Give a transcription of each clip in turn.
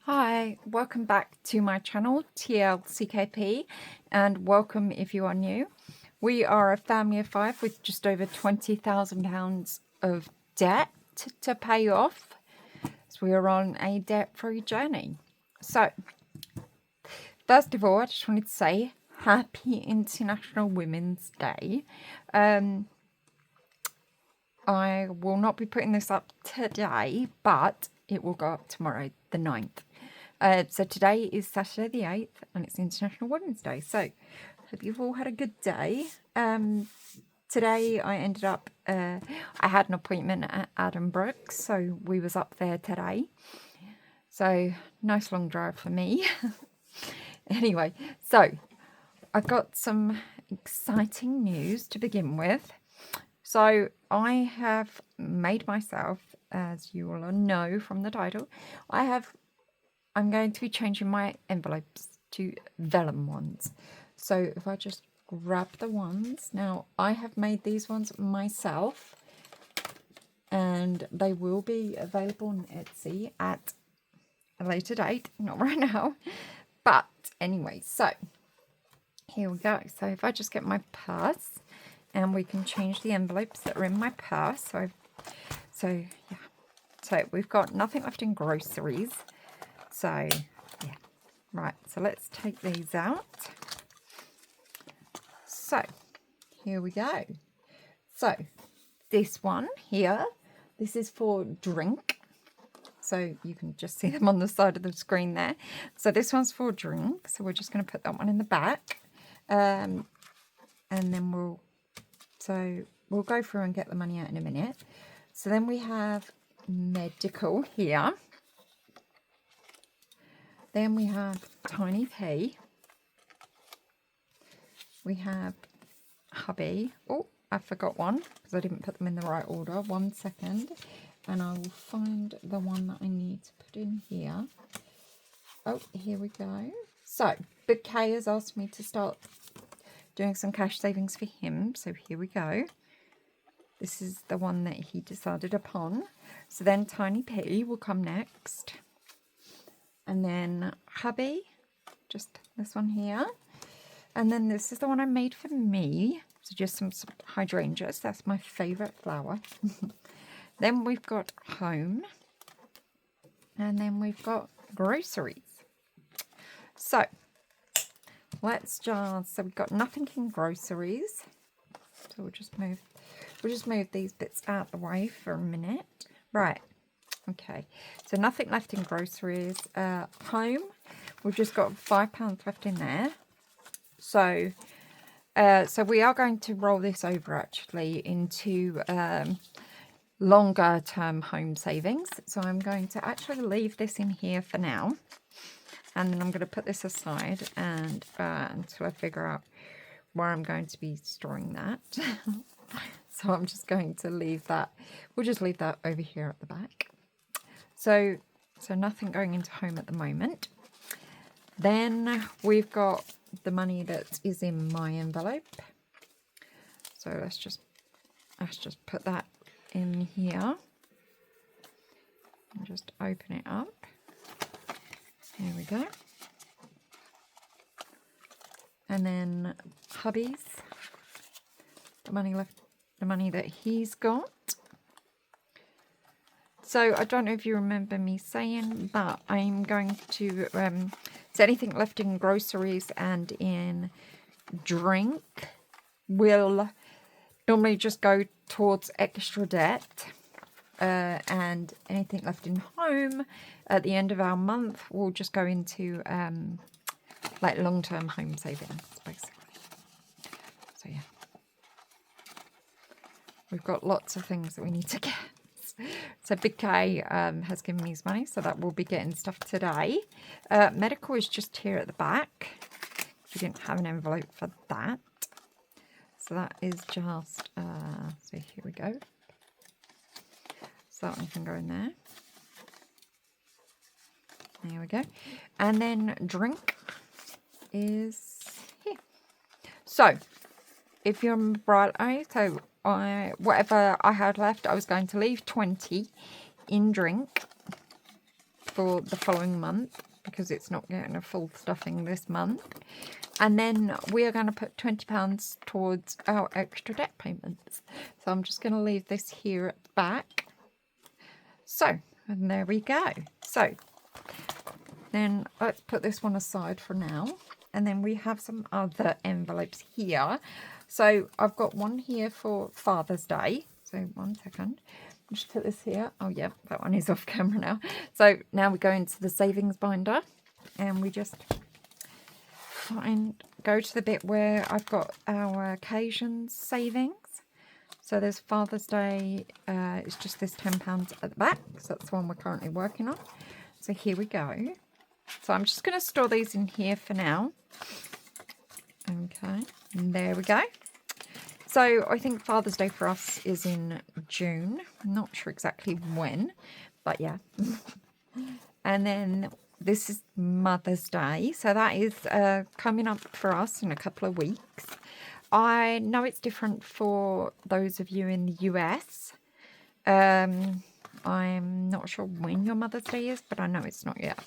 Hi, welcome back to my channel, TLCKP, and welcome if you are new. We are a family of 5 with just over £20,000 of debt to pay off. So we are on a debt-free journey. So, first of all, I just wanted to say Happy International Women's Day. I will not be putting this up today, but it will go up tomorrow, the 9th. So today is Saturday the 8th, and it's International Women's Day. So, hope you've all had a good day. Today I ended up, I had an appointment at Adam Brooks, so we was up there today. So, nice long drive for me. Anyway, so I've got some exciting news to begin with. So I have made myself, as you all know from the title, I'm going to be changing my envelopes to vellum ones. So if I just grab the ones, now I have made these ones myself, and they will be available on Etsy at a later date, not right now. But anyway, so here we go. So if I just get my purse, and we can change the envelopes that are in my purse. So we've got nothing left in groceries. So, yeah. Right, so let's take these out. So, here we go. So, this one here, this is for drink. So, you can just see them on the side of the screen there. So, this one's for drink. So, we're just going to put that one in the back. And then we'll go through and get the money out in a minute. So, then we have medical here. Then we have Tiny P. We have hubby. Oh, I forgot one because I didn't put them in the right order. 1 second. And I will find the one that I need to put in here. Oh, here we go. So, Big K has asked me to start doing some cash savings for him. So, here we go. This is the one that he decided upon. So, then Tiny P will come next. And then hubby, just this one here. And then this is the one I made for me. So just some hydrangeas. That's my favourite flower. Then we've got home. And then we've got groceries. So so we've got nothing in groceries. So we'll just move these bits out of the way for a minute. Right. Okay, so nothing left in groceries. Home, we've just got £5 left in there. So we are going to roll this over actually into longer term home savings. So I'm going to actually leave this in here for now, and then I'm going to put this aside and until I figure out where I'm going to be storing that. So I'm just going to leave that. We'll just leave that over here at the back. So nothing going into home at the moment. Then we've got the money that is in my envelope. So let's just put that in here. And just open it up. There we go. And then hubby's, the money that he's got. So I don't know if you remember me saying, but I'm going to, so anything left in groceries and in drink will normally just go towards extra debt. And anything left in home at the end of our month will just go into like long-term home savings, basically. So yeah. We've got lots of things that we need to get. So Big K has given me his money, so that will be getting stuff today. Medical is just here at the back. We didn't have an envelope for that. So that is just, so here we go. So that one can go in there. There we go. And then drink is here. So, if you're right, so whatever I had left, I was going to leave 20 in drink. for the following month because it's not getting a full stuffing this month. And then we are going to put £20 towards our extra debt payments. So I'm just going to leave this here at the back. So, and there we go. So, then let's put this one aside for now. And then we have some other envelopes here. So I've got one here for Father's Day. So 1 second. I'll just put this here. Oh yeah, that one is off camera now. So now we go into the savings binder. And we just go to the bit where I've got our occasions savings. So there's Father's Day. It's just this £10 at the back. So that's the one we're currently working on. So here we go. So I'm just going to store these in here for now. Okay, and there we go. So I think Father's Day for us is in June. I'm not sure exactly when, but yeah. And then this is Mother's Day. So that is coming up for us in a couple of weeks. I know it's different for those of you in the US. I'm not sure when your Mother's Day is, but I know it's not yet.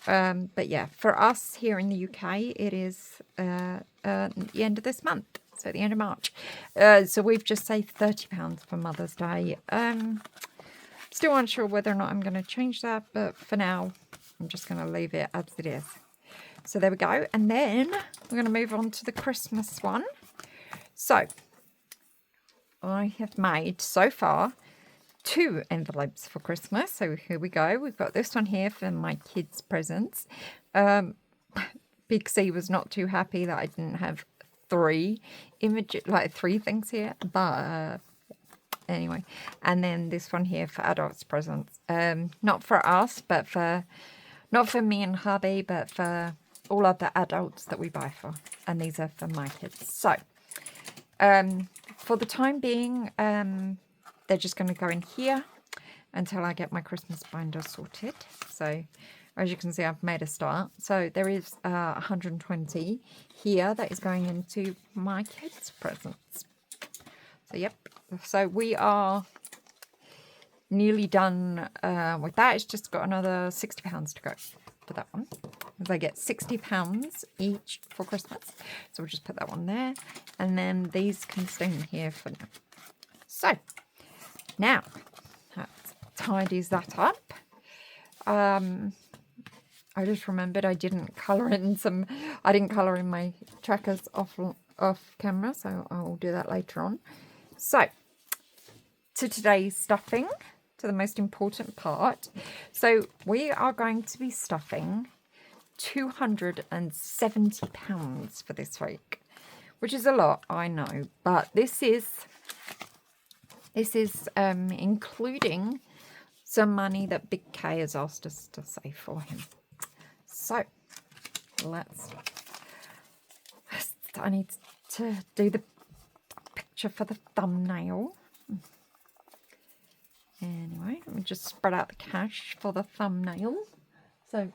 But yeah, for us here in the UK, it is the end of this month, so the end of March. So we've just saved £30 for Mother's Day. Still unsure whether or not I'm going to change that, but for now, I'm just going to leave it as it is. So there we go. And then we're going to move on to the Christmas one. So I have made so far 2 envelopes for Christmas. So here we go. We've got this one here for my kids' presents. Big C was not too happy that I didn't have 3 things here, but anyway. And then this one here for adults' presents. Not for us, but not for me and hubby, but for all other adults that we buy for. And these are for my kids. So for the time being, they're just going to go in here until I get my Christmas binder sorted. So as you can see, I've made a start. So there is 120 here that is going into my kids' presents. So yep. So we are nearly done with that. It's just got another £60 to go for that one. They get £60 each for Christmas. So we'll just put that one there. And then these can stay in here for now. So now, that tidies that up. I just remembered I didn't colour in my trackers off camera, so I will do that later on. So, to today's stuffing, to the most important part. So, we are going to be stuffing £270 for this week, which is a lot, I know, but this is including some money that Big K has asked us to save for him. So, I need to do the picture for the thumbnail. Anyway, let me just spread out the cash for the thumbnail. So,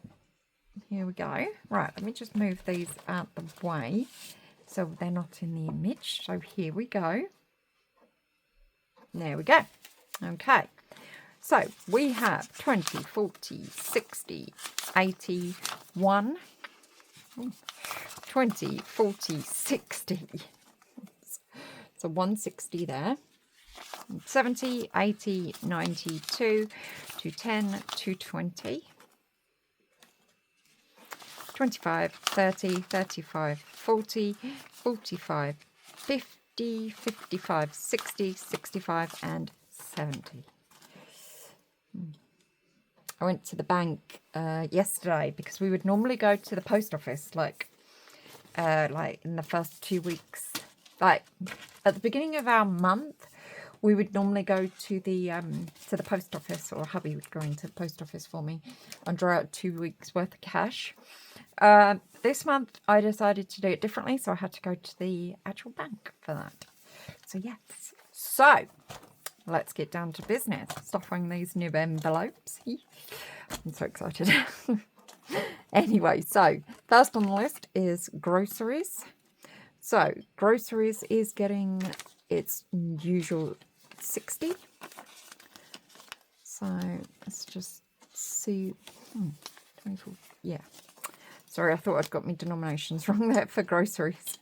here we go. Right, let me just move these out the way so they're not in the image. So, here we go. There we go. Okay. So we have 20, 40, 60, 80, 1, 20, 40, 60. So 160 there. 70, 80, 90, 210, 220. 25, 30, 35, 40, 45, 50, 55, 60, 65, and 70. I went to the bank yesterday because we would normally go to the post office like in the first 2 weeks. Like at the beginning of our month, we would normally go to the post office, or hubby would go into the post office for me and draw out 2 weeks worth of cash. This month I decided to do it differently, so I had to go to the actual bank for that. So yes, so let's get down to business. Stuffing these new envelopes. I'm so excited. Anyway, so first on the list is groceries. So groceries is getting its usual 60. So let's just see. 24, yeah. Sorry, I thought I'd got my denominations wrong there for groceries.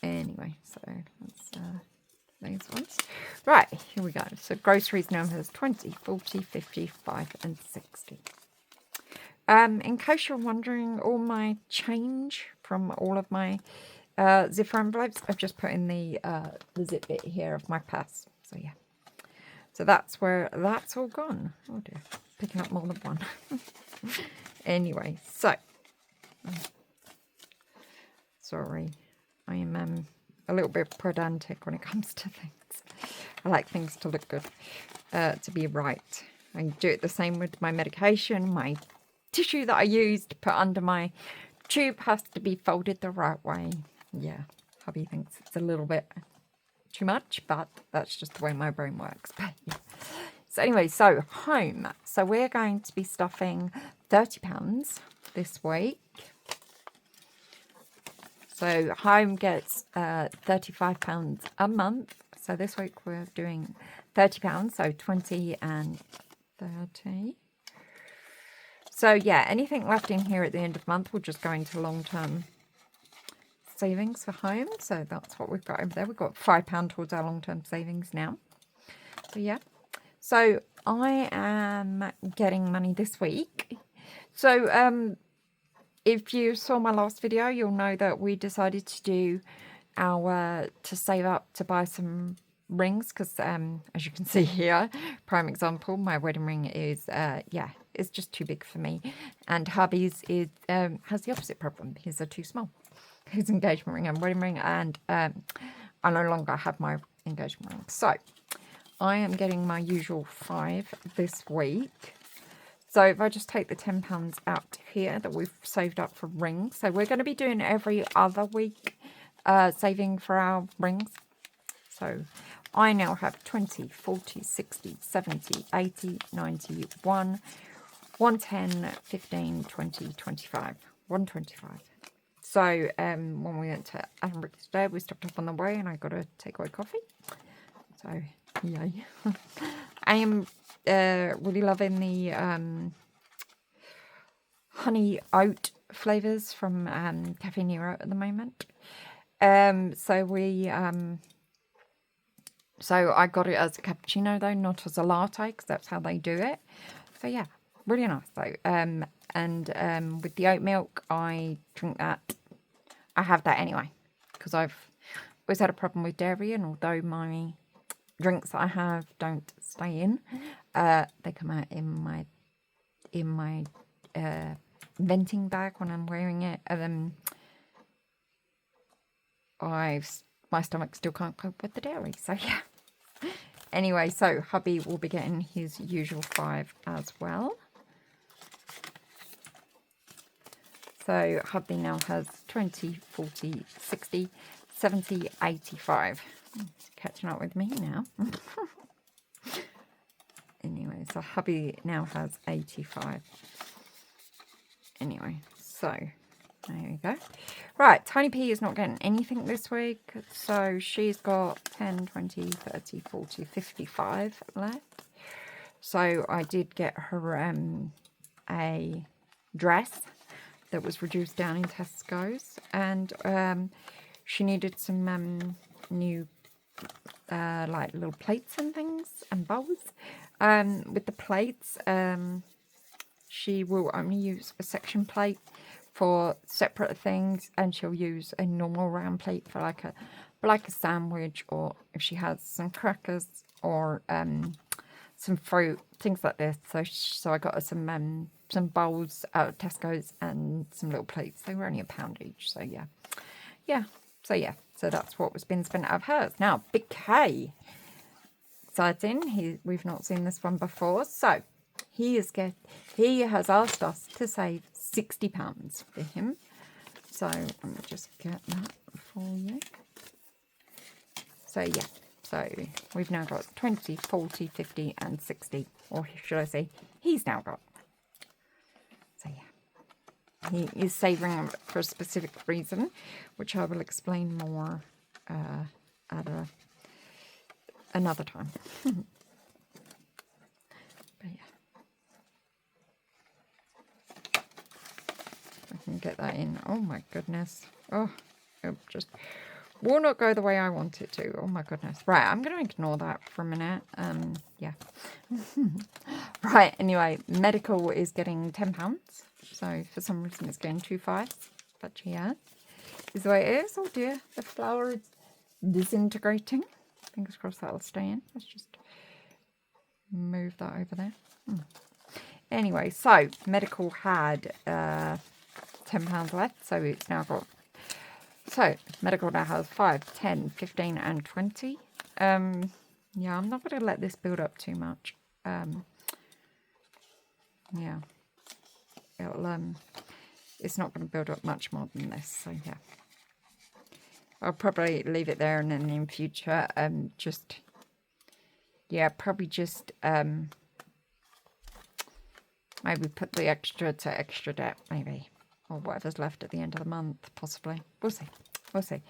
Anyway, so that's these ones. Right, here we go. So groceries now has 20, 40, 55 and 60. In case you're wondering, all my change from all of my zipper envelopes, I've just put in the zip bit here of my purse. So yeah. So that's where that's all gone. Oh dear, picking up more than one. Anyway, so sorry, I am a little bit pedantic when it comes to things. I like things to look good, to be right. I do it the same with my medication. My tissue that I use to put under my tube has to be folded the right way. Yeah, hubby thinks it's a little bit too much, but that's just the way my brain works. But yeah. So anyway, so home. So we're going to be stuffing £30 this week. So home gets £35 a month. So this week we're doing £30, so 20 and 30. So yeah, anything left in here at the end of the month will just go into long-term savings for home. So that's what we've got over there. We've got £5 towards our long-term savings now. So yeah. So I am getting money this week. So if you saw my last video, you'll know that we decided to do to save up to buy some rings, because as you can see here, prime example, my wedding ring is it's just too big for me, and hubby's has the opposite problem. His are too small, his engagement ring and wedding ring, and I no longer have my engagement ring. So I am getting my usual 5 this week. So if I just take the £10 out here that we've saved up for rings, so we're going to be doing every other week saving for our rings. So I now have 20, 40, 60, 70, 80, 90, 110, 15, 20, 25, 125. So when we went to Edinburgh today, we stopped off on the way and I got a takeaway coffee. So yay. I am really loving the honey oat flavours from Cafe Nero at the moment. So I got it as a cappuccino though, not as a latte, because that's how they do it. So yeah, really nice though. And with the oat milk, I drink that. I have that anyway, because I've always had a problem with dairy, and although my drinks that I have don't stay in, they come out in my venting bag when I'm wearing it. My stomach still can't cope with the dairy, so yeah. Anyway, so hubby will be getting his usual 5 as well. So hubby now has 20, 40, 60, 70, 85. Catching up with me now. Anyway, so hubby now has 85. Anyway, so there we go. Right, Tiny P is not getting anything this week. So she's got 10, 20, 30, 40, 55 left. So I did get her a dress that was reduced down in Tesco's. And she needed some new like little plates and things and bowls. With the plates, she will only use a section plate for separate things, and she'll use a normal round plate for like a sandwich, or if she has some crackers or some fruit, things like this. So I got her some bowls out of Tesco's and some little plates. They were only £1 each. So yeah. So that's what was being spent out of hers. Now Big K, exciting. We've not seen this one before. So he has asked us to save £60 for him. So let me just get that for you. So yeah, so we've now got 20, 40, 50 and 60. Or should I say, he's now got. So yeah, he is saving them for a specific reason, which I will explain more at another time. But yeah. can get that in. Oh my goodness. Oh, it just will not go the way I want it to. Oh my goodness. Right, I'm going to ignore that for a minute. Yeah. Right, anyway, medical is getting £10. So for some reason it's getting 2 5s. But yeah, is the way it is. Oh dear, the flour is disintegrating. Fingers crossed that'll stay in. Let's just move that over there. Anyway, so medical had £10 left, so it's now got. So medical now has 5, 10, 15, and 20. Yeah, I'm not going to let this build up too much. Yeah, it's not going to build up much more than this. So yeah, I'll probably leave it there, and then in future, probably just maybe put the extra to extra debt, maybe. Or whatever's left at the end of the month, possibly. We'll see. We'll see.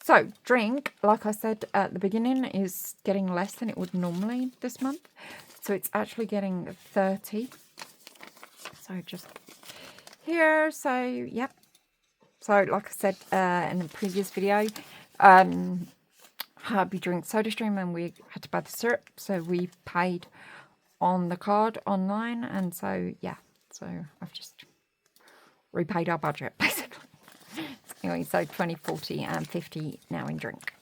So, drink, like I said at the beginning, is getting less than it would normally this month. So, it's actually getting 30. So, just here. So, yep. So, like I said in the previous video, we drink SodaStream and we had to buy the syrup. So, we paid on the card online. And so, yeah. So, I've just repaid our budget, basically. Anyway, so 20, 40, and 50 now in drink.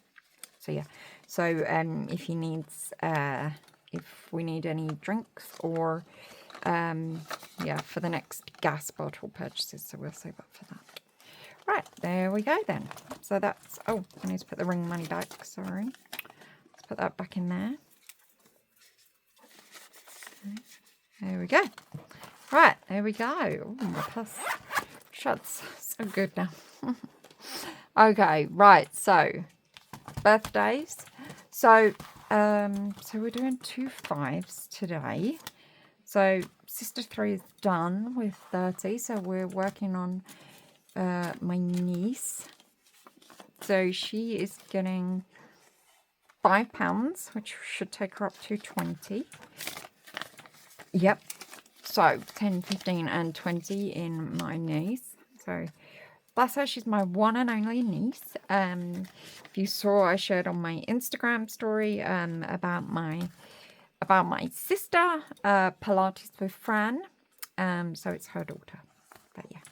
So yeah. So if we need any drinks or for the next gas bottle purchases, so we'll save up for that. Right, there we go then. So that's I need to put the ring money back, sorry. Let's put that back in there. Okay. There we go. Right, there we go. Oh, my purse shuts so good now. Okay, right, so birthdays. So we're doing 2 5s today. So sister 3 is done with 30. So we're working on my niece. So she is getting £5, which should take her up to 20. Yep. So 10, 15, and 20 in my niece. So bless her, she's my one and only niece. If you saw, I shared on my Instagram story about my sister, Pilates with Fran. So it's her daughter. But yeah.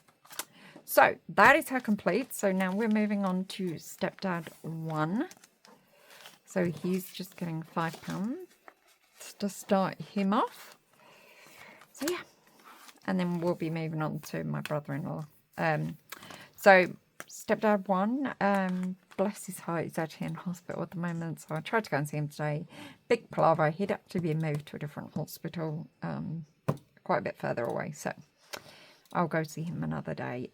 So that is her complete. So now we're moving on to stepdad 1. So he's just getting £5 to start him off. So yeah, and then we'll be moving on to my brother-in-law. So stepdad 1, bless his heart, he's actually in hospital at the moment. So I tried to go and see him today. Big palaver. He'd actually been moved to a different hospital, quite a bit further away. So I'll go see him another day.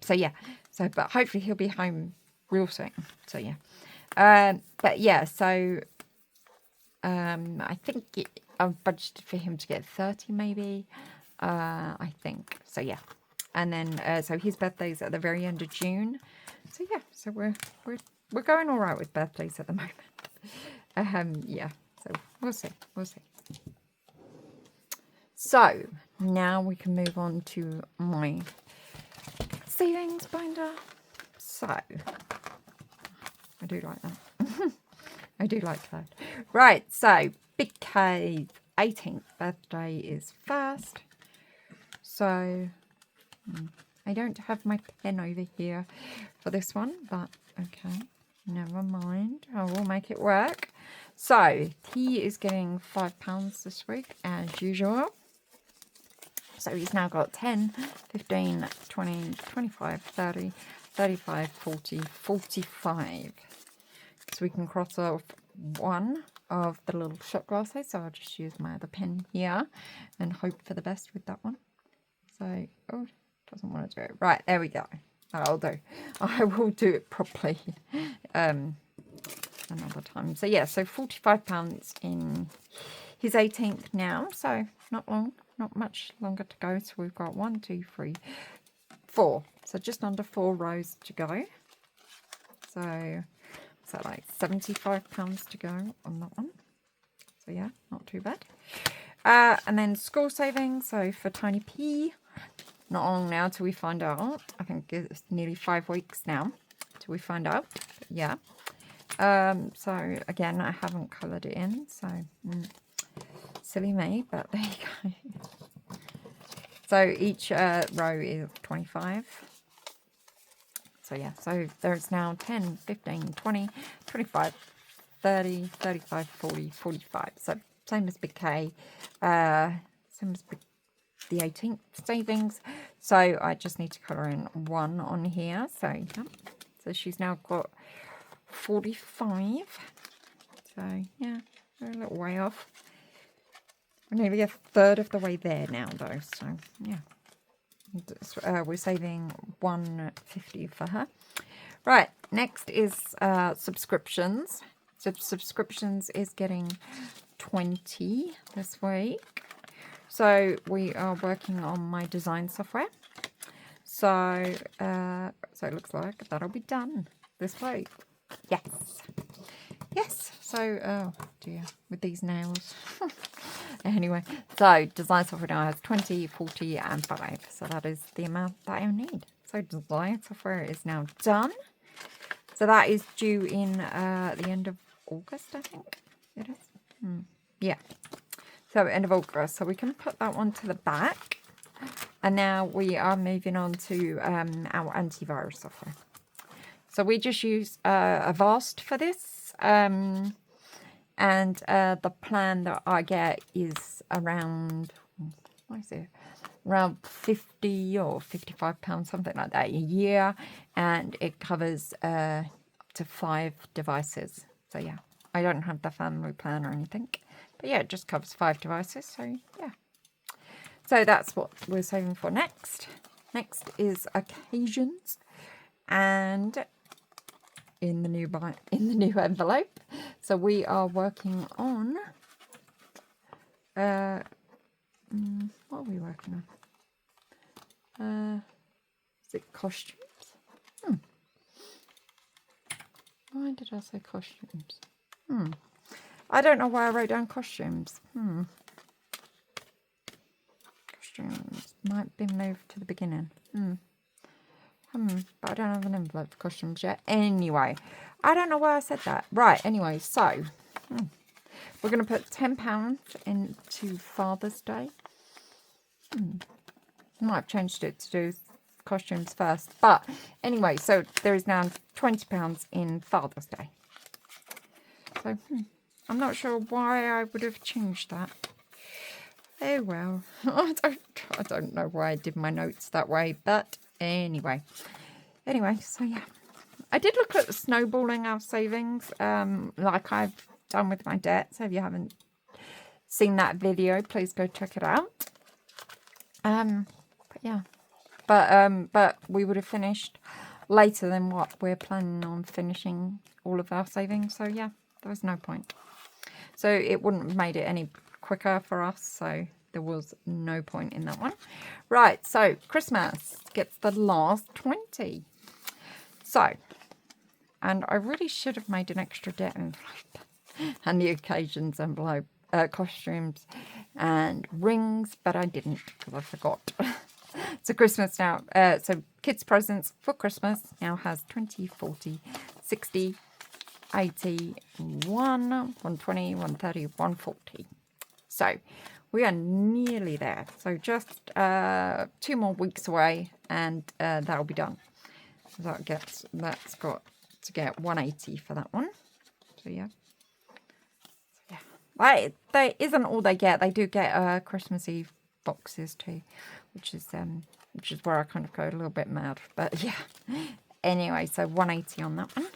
So yeah. So but hopefully he'll be home real soon. So yeah. But yeah. So I think I've budgeted for him to get 30 maybe. I think. So yeah. And then so his birthday's at the very end of June. So yeah, so we're going all right with birthdays at the moment. Yeah, so we'll see. So now we can move on to my savings binder. So I do like that. I do like that. Right, so Big K's 18th birthday is first. So I don't have my pen over here for this one, but okay, never mind. I will make it work. So he is getting £5 this week as usual. So he's now got 10, 15, 20, 25, 30, 35, 40, 45. So we can cross off one of the little shot glasses. So I'll just use my other pen here and hope for the best with that one. So, doesn't want to do it. Right, there we go. That'll do. I will do it properly another time. So yeah, so £45 in his 18th now. So not long, not much longer to go. So we've got 1, 2, 3, 4. So just under 4 rows to go. So like £75 to go on that one. So yeah, not too bad. And then school savings. So for Tiny P, not long now till we find out. I think it's nearly 5 weeks now till we find out. But yeah. So again, I haven't coloured it in, so silly me, but there you go. So each row is 25. So yeah, so there's now 10, 15, 20, 25, 30, 35, 40, 45. So same as Big K, same as the 18th savings. So I just need to colour in 1 on here. So yeah, so she's now got 45. So yeah, we're a little way off. We're nearly a third of the way there now though, so yeah. We're saving 150 for her. Right, next is subscriptions. So subscriptions is getting 20 this week. So we are working on my design software. So so it looks like that'll be done this week. Yes. Yes. So, oh dear, with these nails. Anyway, so design software now has 20, 40, and 5. So that is the amount that I need. So design software is now done. So that is due in the end of August, I think it is. Yeah. So end of August. So we can put that one to the back. And now we are moving on to our antivirus software. So we just use Avast for this. And the plan that I get is around, what is it? Around 50 or 55 pounds, something like that, a year. And it covers up to 5 devices. So yeah, I don't have the family plan or anything. But yeah, it just covers 5 devices. So yeah. So that's what we're saving for next. Next is occasions. And in the new envelope. So we are working on what are we working on? Is it costumes? Why did I say costumes? I don't know why I wrote down costumes. Costumes might be moved to the beginning. But I don't have an envelope for costumes yet. Anyway, I don't know why I said that. Right, anyway, so we're going to put £10 into Father's Day. Might have changed it to do costumes first. But anyway, so there is now £20 in Father's Day. So I'm not sure why I would have changed that. Oh well, I don't know why I did my notes that way, but anyway, so yeah, I did look at snowballing our savings, like I've done with my debt. So if you haven't seen that video, please go check it out. But yeah, but we would have finished later than what we're planning on finishing all of our savings. So yeah, there was no point. So it wouldn't have made it any quicker for us. So there was no point in that one. Right, so Christmas gets the last 20. So, and I really should have made an extra debt envelope and the occasions envelope, costumes and rings, but I didn't because I forgot. So Christmas now, so kids' presents for Christmas now has 20, 40, 60, 80, 120, 130, 140. So we are nearly there. So just 2 more weeks away and that'll be done. So that's got to get 180 for that one. So yeah. That isn't all they get. They do get Christmas Eve boxes too, which is where I kind of go a little bit mad. But yeah. Anyway, so 180 on that one.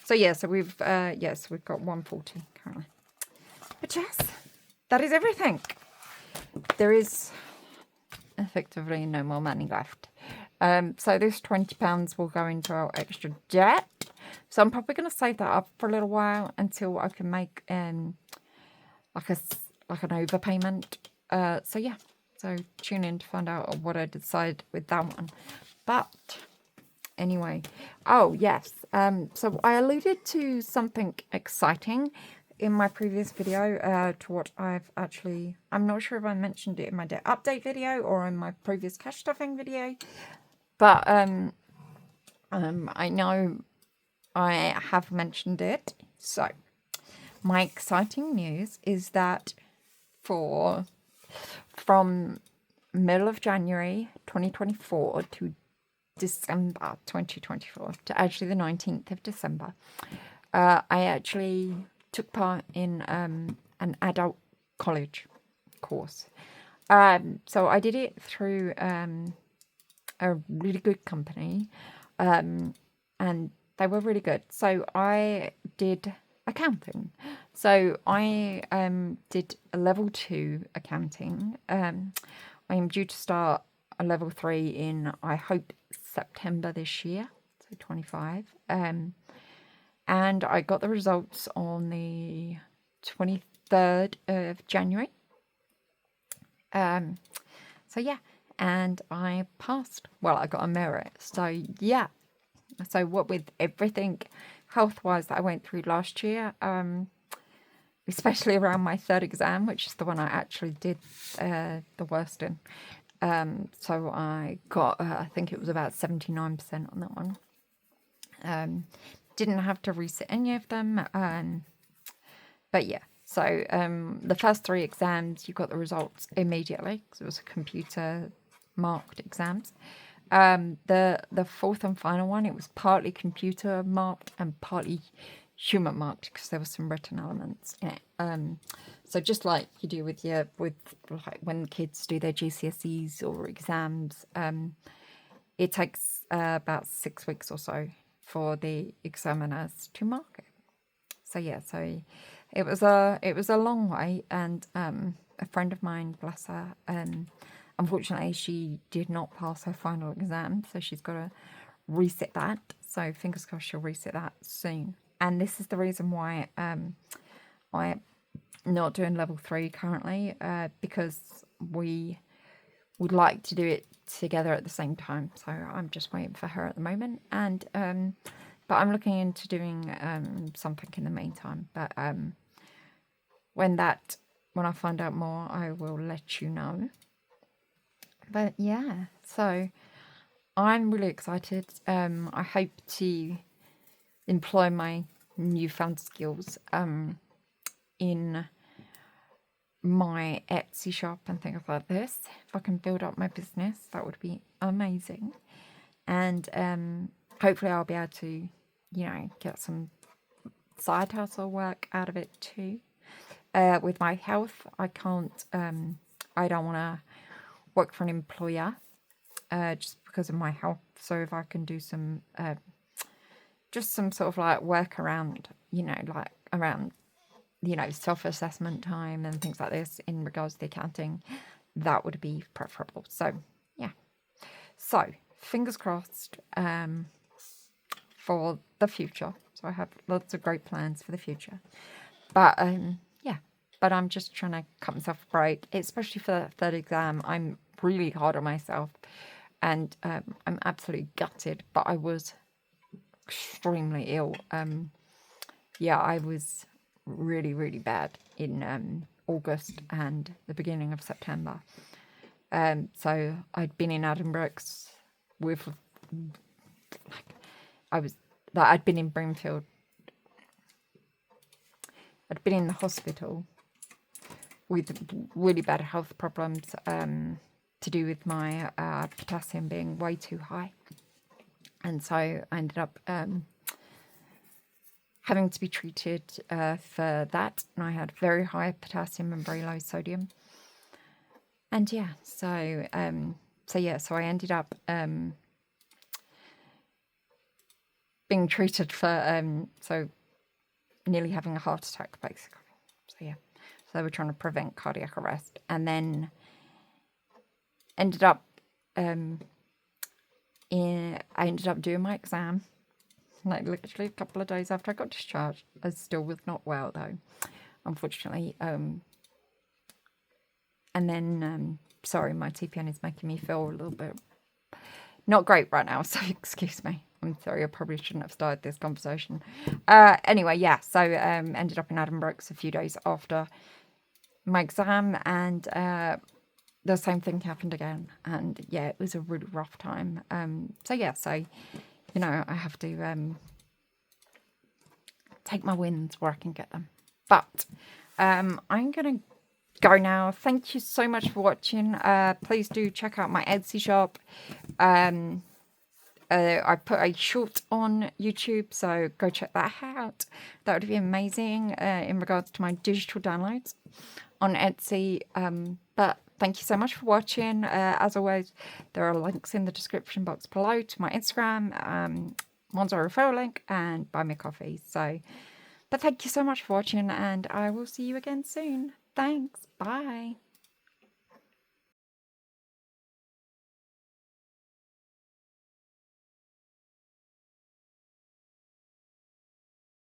So yeah, so we've we've got 140 currently. But yes, that is everything. There is effectively no more money left. So this £20 will go into our extra debt. So I'm probably going to save that up for a little while until I can make like an overpayment. So yeah, so tune in to find out what I decide with that one. But anyway, oh yes, so I alluded to something exciting in my previous video to what I've actually, I'm not sure if I mentioned it in my debt update video or in my previous cash stuffing video, but I know I have mentioned it. So my exciting news is that from middle of January 2024 to December 2024 to actually the 19th of December, I actually took part in an adult college course. So I did it through a really good company, and they were really good. So I did accounting. So I did a level 2 accounting. I am due to start a level 3 in, I hope, September this year, so 25. And I got the results on the 23rd of January. So yeah, and I passed. Well, I got a merit. So yeah. So what with everything health-wise that I went through last year, especially around my third exam, which is the one I actually did the worst in. So I got, I think it was about 79% on that one. Didn't have to resit any of them. But yeah, so the first 3 exams, you got the results immediately because it was computer marked exams. The fourth and final one, it was partly computer marked and partly human marked because there were some written elements in it. So just like you do with like when kids do their GCSEs or exams, it takes about 6 weeks or so for the examiners to mark it. So yeah, so it was a long way, and a friend of mine, bless her, unfortunately she did not pass her final exam, so she's got to resit that. So fingers crossed she'll resit that soon. And this is the reason why I'm not doing level 3 currently, because we would like to do it together at the same time. So I'm just waiting for her at the moment, and but I'm looking into doing something in the meantime. But when I find out more, I will let you know. But yeah, so I'm really excited. I hope to employ my newfound skills in my Etsy shop and things like this. If I can build up my business, that would be amazing. And hopefully I'll be able to, get some side hustle work out of it too. With my health, I can't, I don't want to work for an employer just because of my health. So if I can do some, just some sort of like work around, self-assessment time and things like this in regards to the accounting, that would be preferable. So yeah, so fingers crossed for the future. So I have lots of great plans for the future, but but I'm just trying to cut myself a break, especially for that third exam. I'm really hard on myself, and I'm absolutely gutted, but I was extremely ill. I was really, really bad in August and the beginning of September. So I'd been in Addenbrooke's with, I'd been in Brimfield. I'd been in the hospital with really bad health problems to do with my potassium being way too high. And so I ended up having to be treated for that. And I had very high potassium and very low sodium. And so I ended up being treated for, nearly having a heart attack, basically. So they were trying to prevent cardiac arrest. And then ended up, I ended up doing my exam, like literally a couple of days after I got discharged. I still was not well, though, unfortunately. And then, sorry, my TPN is making me feel a little bit not great right now, so excuse me. I'm sorry, I probably shouldn't have started this conversation. Anyway, yeah, so ended up in Edinburgh a few days after my exam, and the same thing happened again. And yeah, it was a really rough time. So yeah, so, you know, I have to take my wins where I can get them. But I'm going to go now. Thank you so much for watching. Please do check out my Etsy shop. I put a short on YouTube, so go check that out. That would be amazing in regards to my digital downloads on Etsy. But thank you so much for watching. As always, there are links in the description box below to my Instagram, one's a referral link, and buy me a coffee. So, but thank you so much for watching, and I will see you again soon. Thanks. Bye.